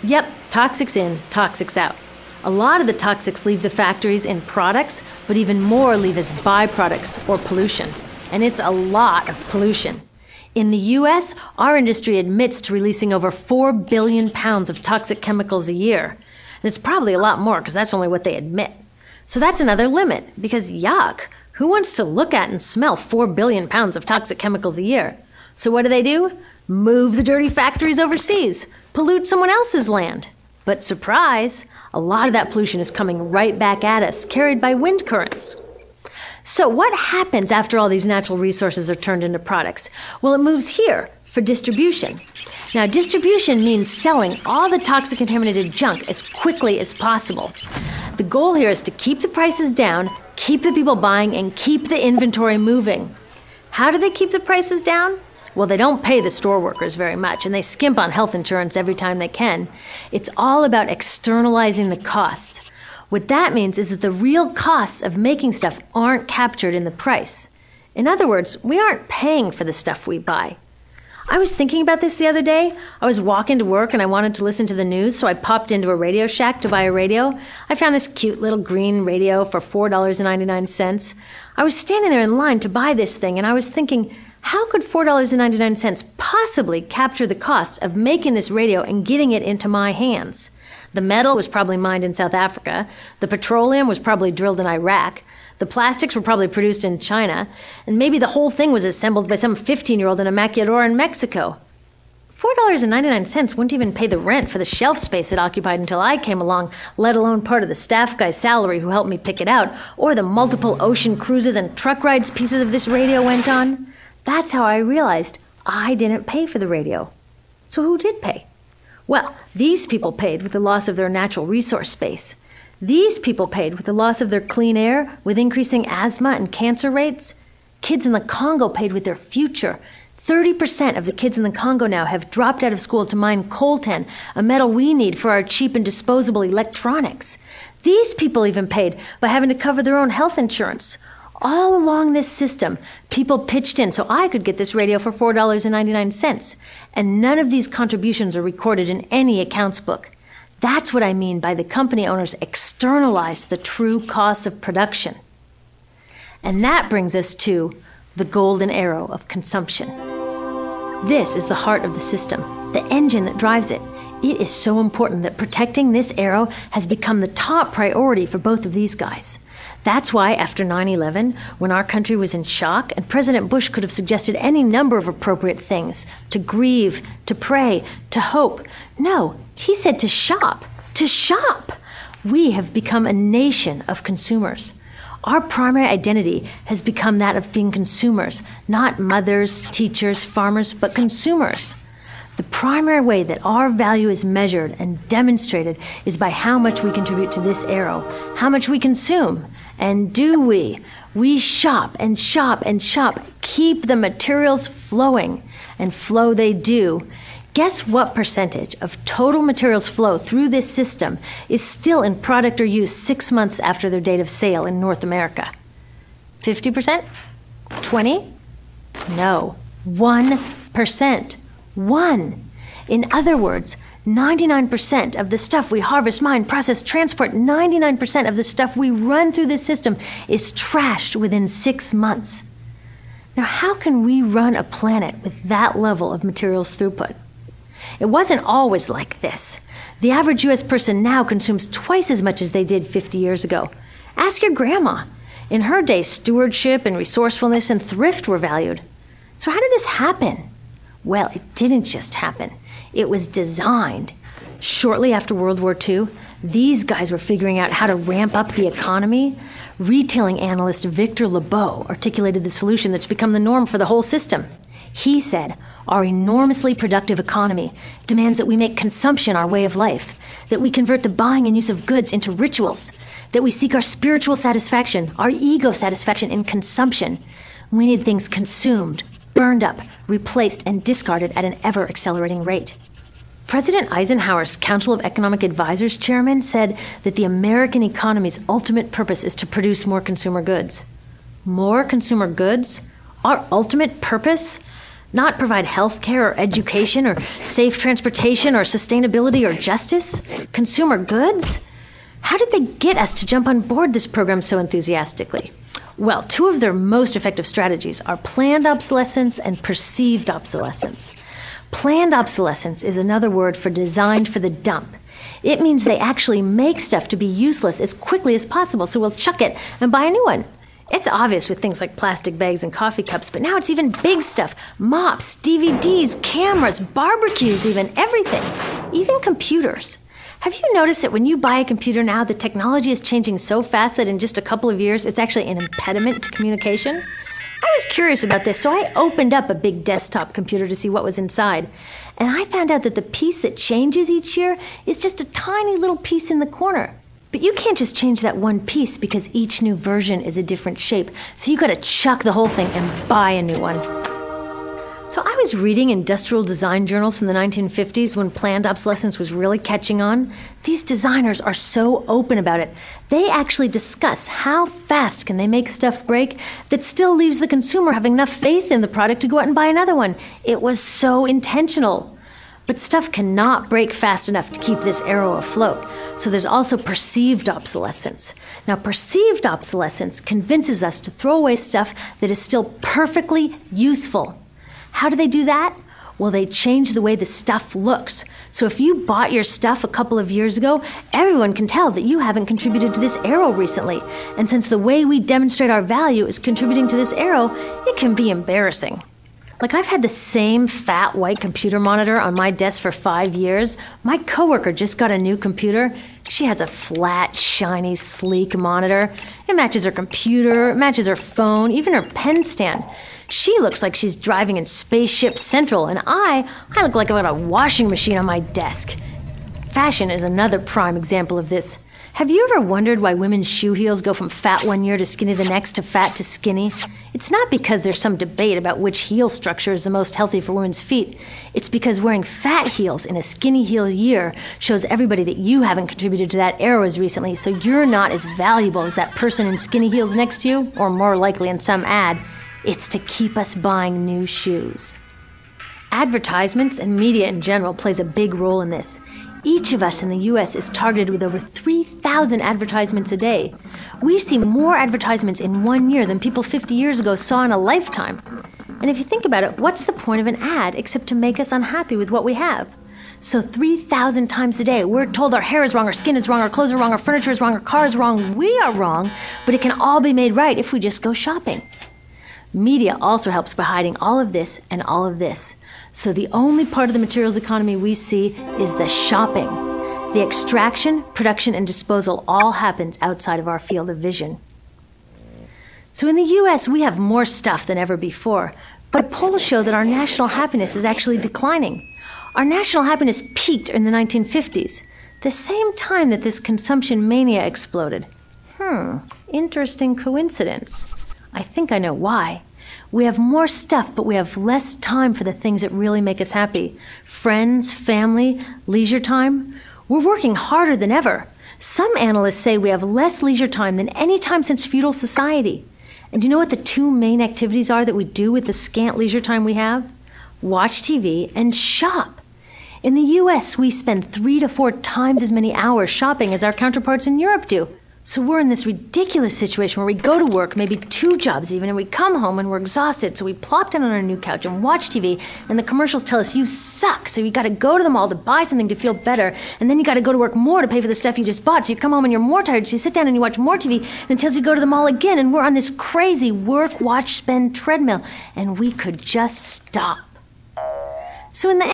Yep, toxics in, toxics out. A lot of the toxics leave the factories in products, but even more leave as byproducts or pollution. And it's a lot of pollution. In the US, our industry admits to releasing over 4 billion pounds of toxic chemicals a year. And it's probably a lot more because that's only what they admit. So that's another limit, because yuck, who wants to look at and smell 4 billion pounds of toxic chemicals a year? So what do? Move the dirty factories overseas, pollute someone else's land. But surprise, a lot of that pollution is coming right back at us, carried by wind currents. So what happens after all these natural resources are turned into products? Well, it moves here for distribution. Now, distribution means selling all the toxic contaminated junk as quickly as possible. The goal here is to keep the prices down, keep the people buying, and keep the inventory moving. How do they keep the prices down? Well, they don't pay the store workers very much, and they skimp on health insurance every time they can. It's all about externalizing the costs. What that means is that the real costs of making stuff aren't captured in the price. In other words, we aren't paying for the stuff we buy. I was thinking about this the other day. I was walking to work and I wanted to listen to the news, so I popped into a Radio Shack to buy a radio. I found this cute little green radio for $4.99. I was standing there in line to buy this thing, and I was thinking, how could $4.99 possibly capture the cost of making this radio and getting it into my hands? The metal was probably mined in South Africa. The petroleum was probably drilled in Iraq. The plastics were probably produced in China. And maybe the whole thing was assembled by some 15-year-old in a maquiladora in Mexico. $4.99 wouldn't even pay the rent for the shelf space it occupied until I came along, let alone part of the staff guy's salary who helped me pick it out, or the multiple ocean cruises and truck rides pieces of this radio went on. That's how I realized I didn't pay for the radio. So who did pay? Well, these people paid with the loss of their natural resource space. These people paid with the loss of their clean air, with increasing asthma and cancer rates. Kids in the Congo paid with their future. 30% of the kids in the Congo now have dropped out of school to mine coltan, a metal we need for our cheap and disposable electronics. These people even paid by having to cover their own health insurance. All along this system, people pitched in so I could get this radio for $4.99. And none of these contributions are recorded in any accounts book. That's what I mean by the company owners externalized the true costs of production. And that brings us to the golden arrow of consumption. This is the heart of the system, the engine that drives it. It is so important that protecting this arrow has become the top priority for both of these guys. That's why after 9/11, when our country was in shock and President Bush could have suggested any number of appropriate things, to grieve, to pray, to hope. No, he said to shop, to shop. We have become a nation of consumers. Our primary identity has become that of being consumers, not mothers, teachers, farmers, but consumers. The primary way that our value is measured and demonstrated is by how much we contribute to this arrow, how much we consume. And do we? We shop and shop and shop, keep the materials flowing, and flow they do. Guess what percentage of total materials flow through this system is still in product or use 6 months after their date of sale in North America? 50%? 20? No, 1%. 1. In other words, 99% of the stuff we harvest, mine, process, transport, 99% of the stuff we run through this system is trashed within 6 months. Now, how can we run a planet with that level of materials throughput? It wasn't always like this. The average U.S. person now consumes twice as much as they did 50 years ago. Ask your grandma. In her day, stewardship and resourcefulness and thrift were valued. So how did this happen? Well, it didn't just happen. It was designed. Shortly after World War II, these guys were figuring out how to ramp up the economy. Retailing analyst Victor Lebeau articulated the solution that's become the norm for the whole system. He said, our enormously productive economy demands that we make consumption our way of life, that we convert the buying and use of goods into rituals, that we seek our spiritual satisfaction, our ego satisfaction in consumption. We need things consumed, burned up, replaced, and discarded at an ever-accelerating rate. President Eisenhower's Council of Economic Advisors chairman said that the American economy's ultimate purpose is to produce more consumer goods. More consumer goods? Our ultimate purpose? Not provide health care or education or safe transportation or sustainability or justice? Consumer goods? How did they get us to jump on board this program so enthusiastically? Well, two of their most effective strategies are planned obsolescence and perceived obsolescence. Planned obsolescence is another word for designed for the dump. It means they actually make stuff to be useless as quickly as possible, so we'll chuck it and buy a new one. It's obvious with things like plastic bags and coffee cups, but now it's even big stuff. Mops, DVDs, cameras, barbecues even, everything. Even computers. Have you noticed that when you buy a computer now, the technology is changing so fast that in just a couple of years, it's actually an impediment to communication? I was curious about this, so I opened up a big desktop computer to see what was inside. And I found out that the piece that changes each year is just a tiny little piece in the corner. But you can't just change that one piece because each new version is a different shape. So you gotta chuck the whole thing and buy a new one. So I was reading industrial design journals from the 1950s when planned obsolescence was really catching on. These designers are so open about it. They actually discuss how fast can they make stuff break that still leaves the consumer having enough faith in the product to go out and buy another one. It was so intentional. But stuff cannot break fast enough to keep this arrow afloat. So there's also perceived obsolescence. Now, perceived obsolescence convinces us to throw away stuff that is still perfectly useful. How do they do that? Well, they change the way the stuff looks. So if you bought your stuff a couple of years ago, everyone can tell that you haven't contributed to this arrow recently. And since the way we demonstrate our value is contributing to this arrow, it can be embarrassing. Like, I've had the same fat white computer monitor on my desk for 5 years. My coworker just got a new computer. She has a flat, shiny, sleek monitor. It matches her computer, it matches her phone, even her pen stand. She looks like she's driving in Spaceship Central, and I look like I've got a washing machine on my desk. Fashion is another prime example of this. Have you ever wondered why women's shoe heels go from fat one year to skinny the next to fat to skinny? It's not because there's some debate about which heel structure is the most healthy for women's feet. It's because wearing fat heels in a skinny heel year shows everybody that you haven't contributed to that arrow as recently, so you're not as valuable as that person in skinny heels next to you, or more likely in some ad. It's to keep us buying new shoes. Advertisements and media in general plays a big role in this. Each of us in the U.S. is targeted with over 3,000 advertisements a day. We see more advertisements in 1 year than people 50 years ago saw in a lifetime. And if you think about it, what's the point of an ad except to make us unhappy with what we have? So 3,000 times a day, we're told our hair is wrong, our skin is wrong, our clothes are wrong, our furniture is wrong, our car is wrong. We are wrong, but it can all be made right if we just go shopping. Media also helps by hiding all of this and all of this. So the only part of the materials economy we see is the shopping. The extraction, production, and disposal all happens outside of our field of vision. So in the US, we have more stuff than ever before, but polls show that our national happiness is actually declining. Our national happiness peaked in the 1950s, the same time that this consumption mania exploded. Interesting coincidence. I think I know why. We have more stuff, but we have less time for the things that really make us happy. Friends, family, leisure time. We're working harder than ever. Some analysts say we have less leisure time than any time since feudal society. And do you know what the two main activities are that we do with the scant leisure time we have? Watch TV and shop. In the US, we spend 3 to 4 times as many hours shopping as our counterparts in Europe do. So we're in this ridiculous situation where we go to work, maybe 2 jobs even, and we come home and we're exhausted. So we plop down on our new couch and watch TV, and the commercials tell us you suck. So you got to go to the mall to buy something to feel better, and then you got to go to work more to pay for the stuff you just bought. So you come home and you're more tired, so you sit down and you watch more TV, and it tells you to go to the mall again, and we're on this crazy work, watch, spend treadmill, and we could just stop. So in the